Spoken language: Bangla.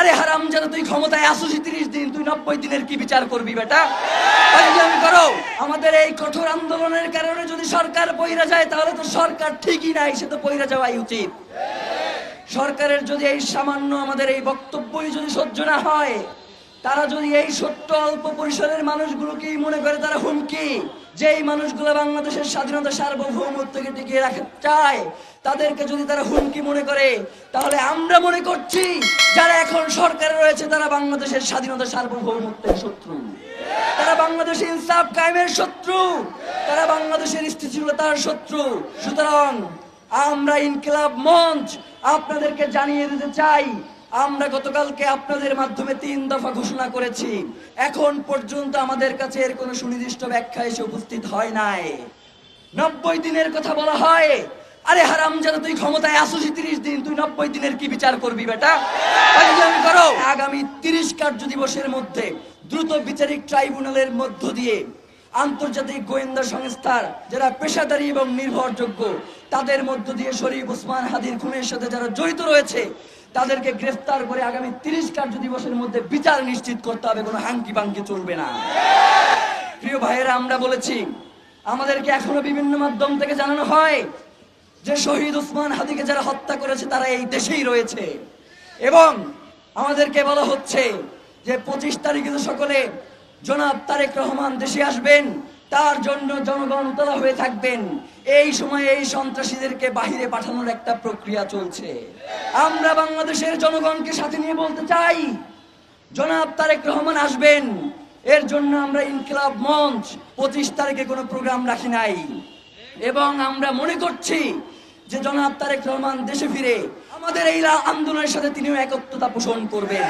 আরে হারামজাদা, তুই ক্ষমতায় আসিস 30 দিন, তুই 90 দিনের কি বিচার করবি বেটা? আমি করো। আমাদের এই কঠোর আন্দোলনের কারণে যদি সরকার পইরা যায়, তাহলে তো সরকার ঠিকই নাই, সে তো পইরা যাওয়াই উচিত। সরকারের যদি এই সামান্য আমাদের এই বক্তব্যই যদি সহ্য না হয়, তারা যদি এই ছোট্ট অল্প পরিসরের মানুষগুলোকেই মনে করে তারা হুমকি, যেই মানুষগুলো বাংলাদেশের স্বাধীনতা সার্বভৌমত্বকে টিকিয়ে রাখতে চায়, তাদেরকে যদি তারা হুমকি মনে করে, তাহলে আমরা মনে করছি যারা এখন সরকারে রয়েছে তারা বাংলাদেশের স্বাধীনতা সার্বভৌমত্বের শত্রু, তারা বাংলাদেশে ইনসাফ কায়েমের শত্রু, তারা বাংলাদেশের স্থিতিশীলতার শত্রু। সুতরাং আমরা ইনকিলাব মঞ্চ আপনাদেরকে জানিয়ে দিতে চাই, আমরা গতকালকে আপনাদের মাধ্যমে 3 দফা ঘোষণা করেছি। এখন পর্যন্ত আমাদের কাছে এর কোনো সুনির্দিষ্ট ব্যাখ্যা এসে উপস্থিত হয় নাই। 90 দিনের কথা বলা হয়। আরে হারামজাদা, তুই ক্ষমতায় আসিস 30 দিন, তুই 90 দিনের কি বিচার করবি বেটা? আমি করো। আগামী 30 কার্য দিবসের মধ্যে দ্রুত বিচারিক ট্রাইব্যুনালের মধ্য দিয়ে আন্তর্জাতিক গোয়েন্দা সংস্থার যারা পেশাদারী এবং নির্ভরযোগ্য, তাদের মধ্য দিয়ে শরীফ ওসমান হাদির খুনের সাথে যারা জড়িত রয়েছে তাদেরকে গ্রেফতার করে আগামী 30 কার্য দিবসের মধ্যে বিচার নিশ্চিত করতে হবে। কোনো হাঙ্কি পাঙ্কি চলবে না। প্রিয় ভাইয়েরা, আমরা বলেছি, আমাদেরকে এখনো বিভিন্ন মাধ্যম থেকে জানানো হয় যে শহীদ ওসমান হাদিকে যারা হত্যা করেছে তারা এই দেশেই রয়েছে, এবং আমাদেরকে বলা হচ্ছে যে 25 তারিখে সকলে জনাব তারেক রহমান দেশে আসবেন, তার জন্য জনগণ উতলা হয়ে থাকবেন। এই সময়ে এই সন্ত্রাসীদেরকে বাহিরে পাঠানোর একটা প্রক্রিয়া চলছে। আমরা বাংলাদেশের জনগণকে সাথে নিয়ে বলতে চাই, জনাব তারেক রহমান আসবেন, এর জন্য আমরা ইনকিলাব মঞ্চ 25 তারিখে কোনো প্রোগ্রাম রাখি নাই, এবং আমরা মনে করছি যে জনাব তারেক রহমান দেশে ফিরে আমাদের এই আন্দোলনের সাথে তিনিও একত্রতা পোষণ করবেন।